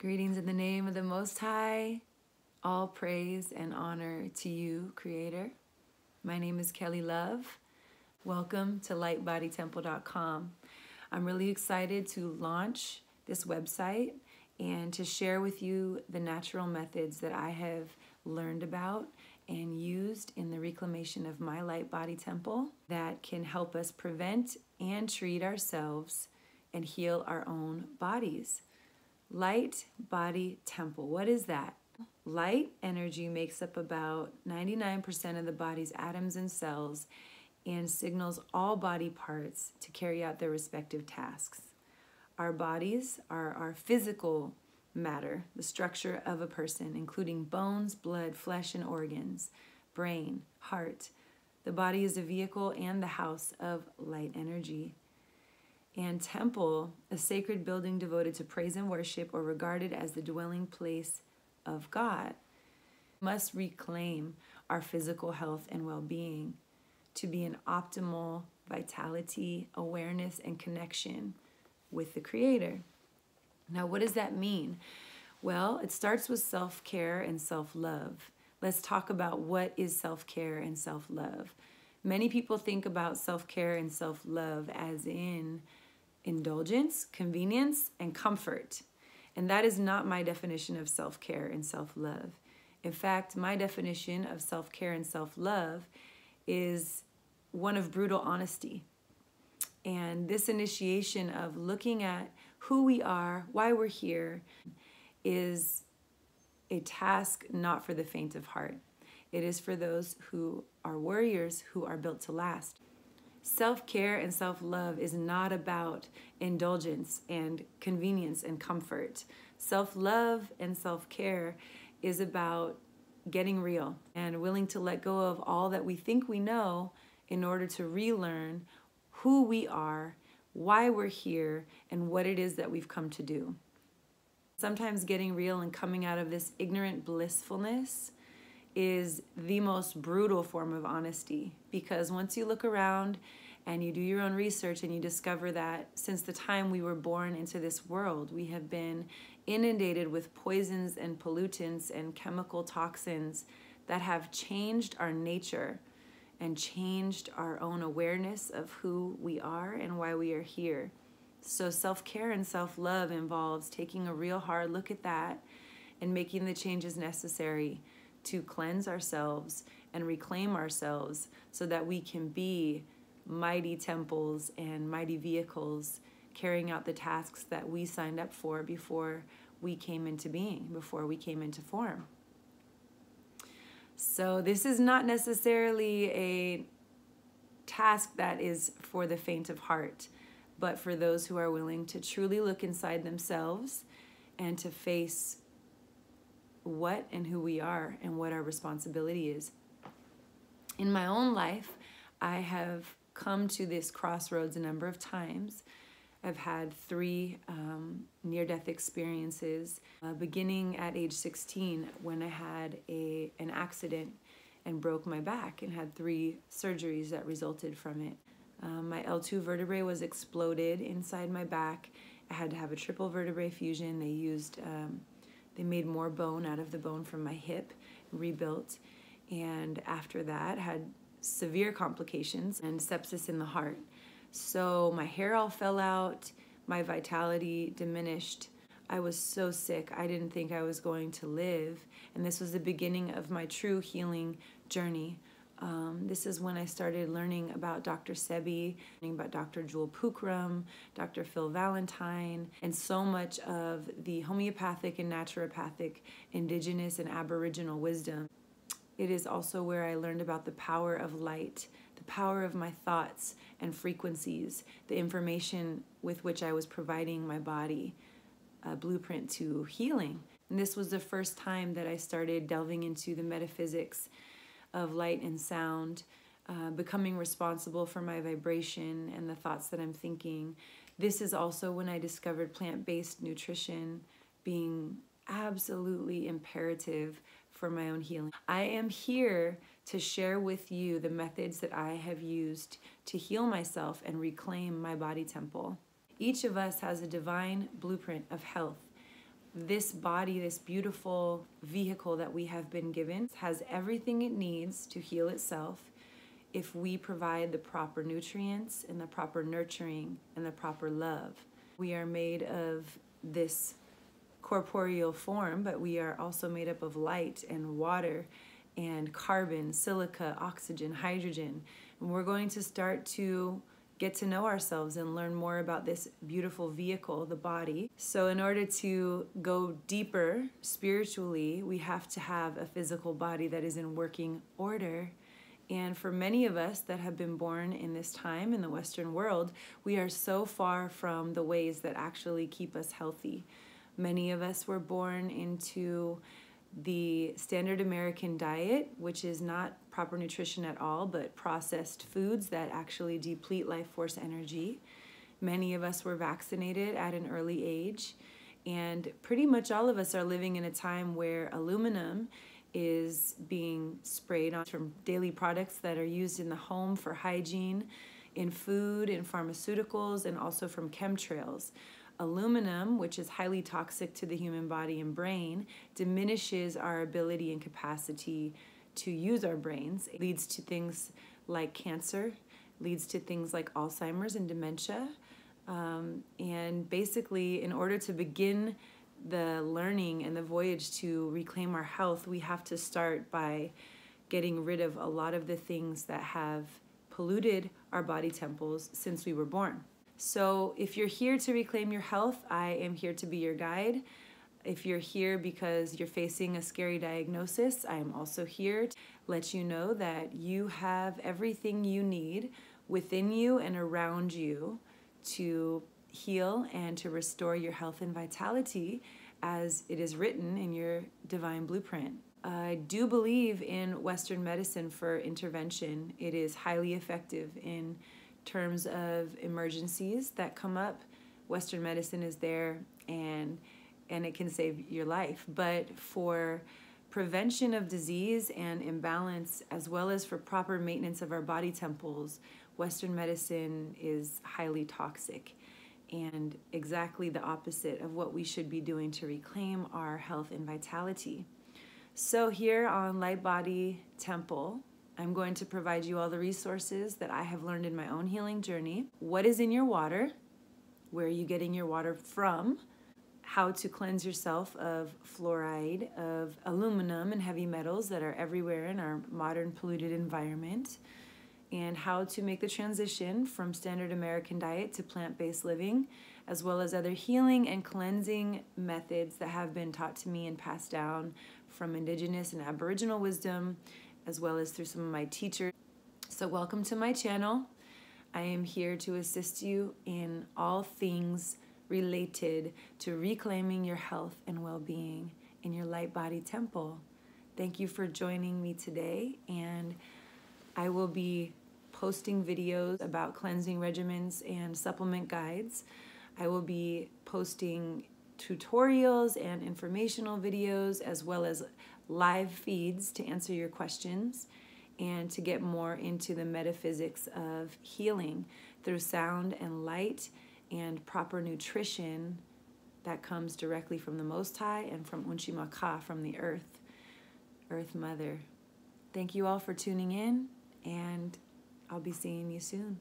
Greetings in the name of the Most High. All praise and honor to you, Creator. My name is Kelly Love. Welcome to lightbodytemple.com. I'm really excited to launch this website and to share with you the natural methods that I have learned about and used in the reclamation of my light body temple that can help us prevent and treat ourselves and heal our own bodies. Light body temple, what is that? Light energy makes up about 99% of the body's atoms and cells and signals all body parts to carry out their respective tasks. Our bodies are our physical matter, the structure of a person, including bones, blood, flesh, and organs, brain, heart. The body is a vehicle and the house of light energy. And temple, a sacred building devoted to praise and worship or regarded as the dwelling place of God, must reclaim our physical health and well-being to be in optimal vitality, awareness, and connection with the Creator. Now, what does that mean? Well, it starts with self-care and self-love. Let's talk about what is self-care and self-love. Many people think about self-care and self-love as in indulgence, convenience, and comfort. And that is not my definition of self-care and self-love. In fact, my definition of self-care and self-love is one of brutal honesty. And this initiation of looking at who we are, why we're here, is a task not for the faint of heart. It is for those who are warriors, who are built to last. Self-care and self-love is not about indulgence and convenience and comfort. Self-love and self-care is about getting real and willing to let go of all that we think we know in order to relearn who we are, why we're here, and what it is that we've come to do. Sometimes getting real and coming out of this ignorant blissfulness is the most brutal form of honesty, because once you look around and you do your own research and you discover that since the time we were born into this world, we have been inundated with poisons and pollutants and chemical toxins that have changed our nature and changed our own awareness of who we are and why we are here. So self-care and self-love involves taking a real hard look at that and making the changes necessary to cleanse ourselves and reclaim ourselves so that we can be mighty temples and mighty vehicles carrying out the tasks that we signed up for before we came into being, before we came into form. So this is not necessarily a task that is for the faint of heart, but for those who are willing to truly look inside themselves and to face what and who we are and what our responsibility is. In my own life, I have come to this crossroads a number of times. I've had 3 near-death experiences, beginning at age 16 when I had an accident and broke my back and had 3 surgeries that resulted from it. My L2 vertebrae was exploded inside my back. I had to have a triple vertebrae fusion. They made more bone out of the bone from my hip, rebuilt, and after that had severe complications and sepsis in the heart. So my hair all fell out, my vitality diminished. I was so sick, I didn't think I was going to live, and this was the beginning of my true healing journey. This is when I started learning about Dr. Sebi, learning about Dr. Jewel Pookrum, Dr. Phil Valentine, and so much of the homeopathic and naturopathic indigenous and aboriginal wisdom. It is also where I learned about the power of light, the power of my thoughts and frequencies, the information with which I was providing my body a blueprint to healing. And this was the first time that I started delving into the metaphysics of light and sound, becoming responsible for my vibration and the thoughts that I'm thinking. This is also when I discovered plant-based nutrition being absolutely imperative for my own healing. I am here to share with you the methods that I have used to heal myself and reclaim my body temple. Each of us has a divine blueprint of health. this body, this beautiful vehicle that we have been given, has everything it needs to heal itself if we provide the proper nutrients and the proper nurturing and the proper love. We are made of this corporeal form, but we are also made up of light and water and carbon, silica, oxygen, hydrogen. And we're going to start to get to know ourselves and learn more about this beautiful vehicle, the body. So in order to go deeper spiritually, we have to have a physical body that is in working order. And for many of us that have been born in this time in the Western world, we are so far from the ways that actually keep us healthy. Many of us were born into the standard American diet, which is not proper nutrition at all, but processed foods that actually deplete life force energy. Many of us were vaccinated at an early age, and pretty much all of us are living in a time where aluminum is being sprayed on from daily products that are used in the home for hygiene, in food, in pharmaceuticals, and also from chemtrails. Aluminum, which is highly toxic to the human body and brain, diminishes our ability and capacity to use our brains. It leads to things like cancer, leads to things like Alzheimer's and dementia. And basically, in order to begin the learning and the voyage to reclaim our health, we have to start by getting rid of a lot of the things that have polluted our body temples since we were born. So if you're here to reclaim your health, I am here to be your guide. If you're here because you're facing a scary diagnosis, I am also here to let you know that you have everything you need within you and around you to heal and to restore your health and vitality as it is written in your divine blueprint. I do believe in Western medicine for intervention. It is highly effective in terms of emergencies that come up. Western medicine is there and it can save your life. But for prevention of disease and imbalance, as well as for proper maintenance of our body temples, Western medicine is highly toxic and exactly the opposite of what we should be doing to reclaim our health and vitality. So here on Light Body Temple, I'm going to provide you all the resources that I have learned in my own healing journey. What is in your water? Where are you getting your water from? How to cleanse yourself of fluoride, of aluminum and heavy metals that are everywhere in our modern polluted environment, and how to make the transition from standard American diet to plant-based living, as well as other healing and cleansing methods that have been taught to me and passed down from indigenous and aboriginal wisdom, as well as through some of my teachers. So welcome to my channel. I am here to assist you in all things related to reclaiming your health and well-being in your light body temple. Thank you for joining me today, and I will be posting videos about cleansing regimens and supplement guides. I will be posting tutorials and informational videos, as well as live feeds to answer your questions and to get more into the metaphysics of healing through sound and light and proper nutrition that comes directly from the Most High and from Unchimaka, from the Earth Mother. Thank you all for tuning in, and I'll be seeing you soon.